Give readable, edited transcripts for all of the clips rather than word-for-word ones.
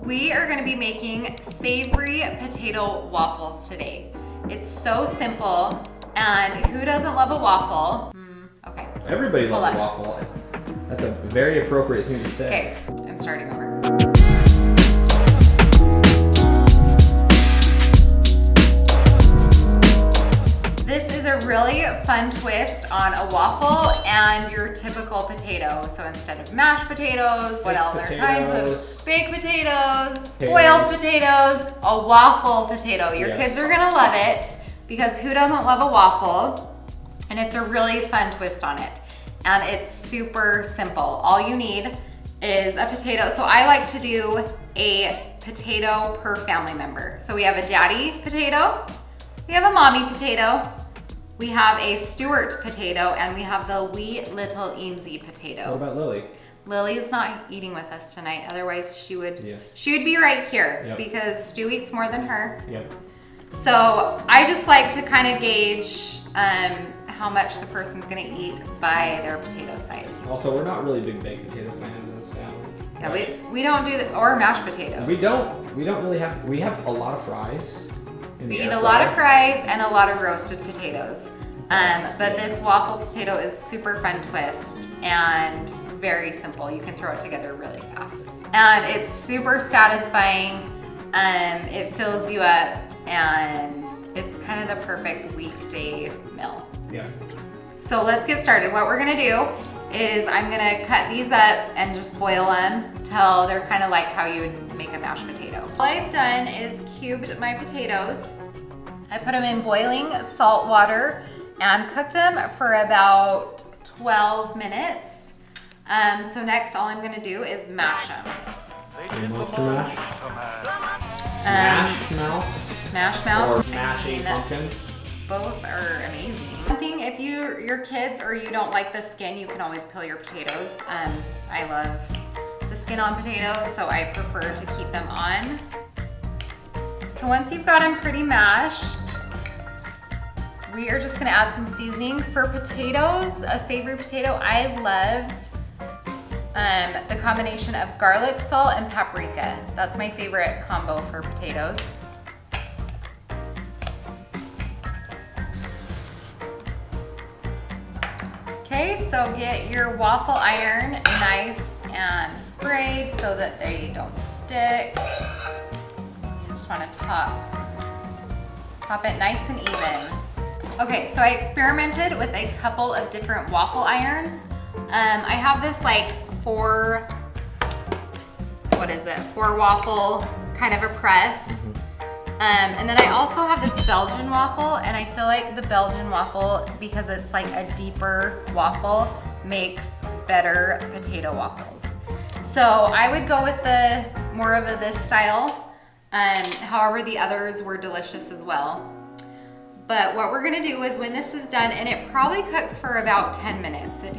We are gonna be making savory potato waffles today. It's so simple, and who doesn't love a waffle? Okay. Everybody loves a waffle. That's a very appropriate thing to say. Okay, I'm starting over. This is a really fun twist on a waffle and your typical potato. So instead of mashed potatoes, what else? There are kinds of baked potatoes, boiled potatoes, a waffle potato. Your kids are gonna love it because who doesn't love a waffle? And it's a really fun twist on it. And it's super simple. All you need is a potato. So I like to do a potato per family member. So we have a daddy potato, we have a mommy potato, we have a Stewart potato, and we have the wee little Eamsy potato. What about Lily? Lily's not eating with us tonight. Otherwise she would be right here because Stu eats more than her. Yep. So I just like to kind of gauge how much the person's gonna eat by their potato size. Also, we're not really big baked potato fans in this family. Yeah, we don't do the, or mashed potatoes. We don't really have, we have a lot of fries. We eat a lot of fries and a lot of roasted potatoes. But this waffle potato is super fun twist and very simple. You can throw it together really fast. And it's super satisfying. It fills you up and it's kind of the perfect weekday meal. Yeah. So let's get started. What we're gonna do is I'm gonna cut these up and just boil them till they're kind of like how you would make a mashed potato. All I've done is cubed my potatoes. I put them in boiling salt water and cooked them for about 12 minutes. So next all I'm gonna do is mash them. Monster mash? Smash mouth? Smash mouth. Or mashing pumpkins? Both are amazing. One thing, if your kids or you don't like the skin, you can always peel your potatoes. I love the skin on potatoes, so I prefer to keep them on. So once you've got them pretty mashed, we are just gonna add some seasoning. For potatoes, a savory potato, I love the combination of garlic, salt, and paprika. That's my favorite combo for potatoes. Okay, so get your waffle iron nice and sprayed so that they don't stick. You just want to top it nice and even. Okay, so I experimented with a couple of different waffle irons. I have this like four waffle kind of a press. And then I also have this Belgian waffle, and I feel like the Belgian waffle, because it's like a deeper waffle, makes better potato waffles. So I would go with the more of this style. However, the others were delicious as well. But what we're gonna do is when this is done, and it probably cooks for about 10 minutes. It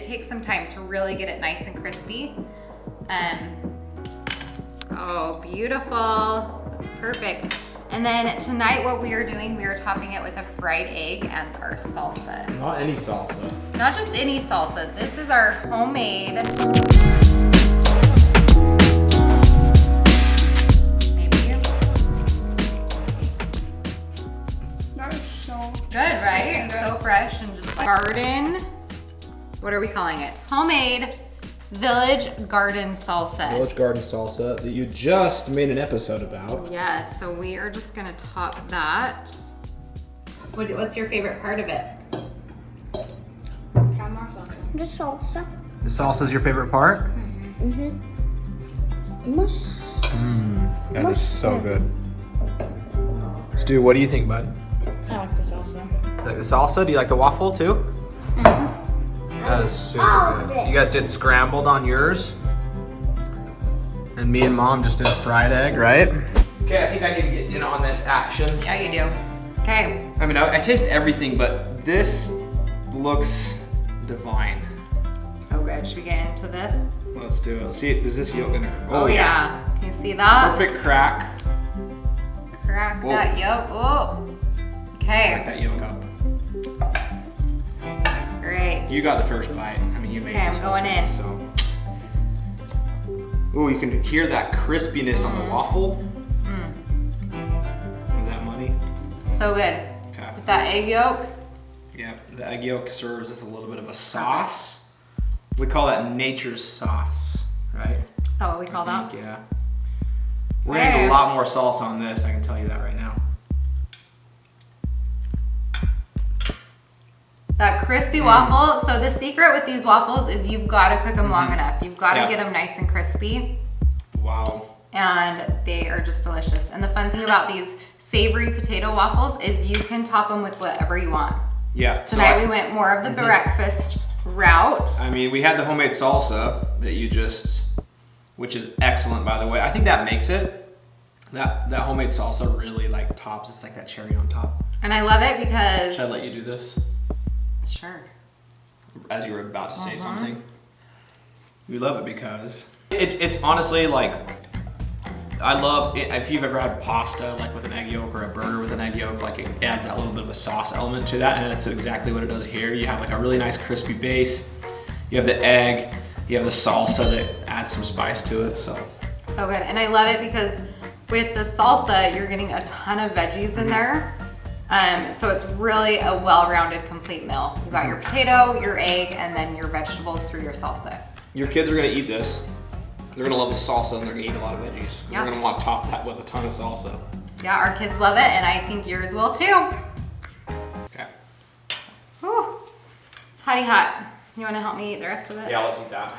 takes some time to really get it nice and crispy. Oh, beautiful. Looks perfect. And then tonight what we are doing, we are topping it with a fried egg and our salsa. Not any salsa. Not just any salsa. This is our homemade. Maybe. That is so Good, right? So fresh and just like garden. What are we calling it? Homemade Village Garden Salsa. Village Garden Salsa that you just made an episode about. Yes, so we are just gonna top that. What's your favorite part of it? the salsa. The salsa is your favorite part? That is so good. Stu, what do you think, bud? I like the salsa. You like the salsa? Do you like the waffle too? That is super good. You guys did scrambled on yours. And me and Mom just did a fried egg, right? Okay, I think I need to get in on this action. Yeah, you do. Okay. I mean, I taste everything, but this looks divine. So good. Should we get into this? Let's do it. Let's see, does this yolk gonna? Oh yeah. Can you see that? Perfect crack. Crack Whoa. that yolk. Oh. Okay. Crack that yolk up. Great. You got the first bite. I mean, you made Okay, this I'm going whole thing, in. So. Ooh, you can hear that crispiness on the waffle. Is that money? So good. Okay. With that egg yolk. Yeah, the egg yolk serves as a little bit of a sauce. We call that nature's sauce, right? Is that what we call that? Yeah. We're gonna get a lot more salsa on this, I can tell you that right now. That crispy waffle. So the secret with these waffles is you've got to cook them long enough. You've got to get them nice and crispy. Wow. And they are just delicious. And the fun thing about these savory potato waffles is you can top them with whatever you want. Yeah. Tonight we went more of the breakfast route. I mean, we had the homemade salsa that you just, which is excellent, by the way. I think that makes it. That homemade salsa really like tops. It's like that cherry on top. And I love it because... Should I let you do this? Sure. As you were about to say something. We love it because it's honestly like, I love it. If you've ever had pasta like with an egg yolk or a burger with an egg yolk, like it adds that little bit of a sauce element to that, and that's exactly what it does here. You have like a really nice crispy base. You have the egg. You have the salsa that adds some spice to it. So good. And I love it because with the salsa, you're getting a ton of veggies in there. So it's really a well-rounded, complete meal. You got your potato, your egg, and then your vegetables through your salsa. Your kids are gonna eat this. They're gonna love the salsa and they're gonna eat a lot of veggies. Yeah. They're gonna want to top that with a ton of salsa. Yeah, our kids love it, and I think yours will too. Okay. Whew. It's hotty hot. You wanna help me eat the rest of it? Yeah, let's eat that.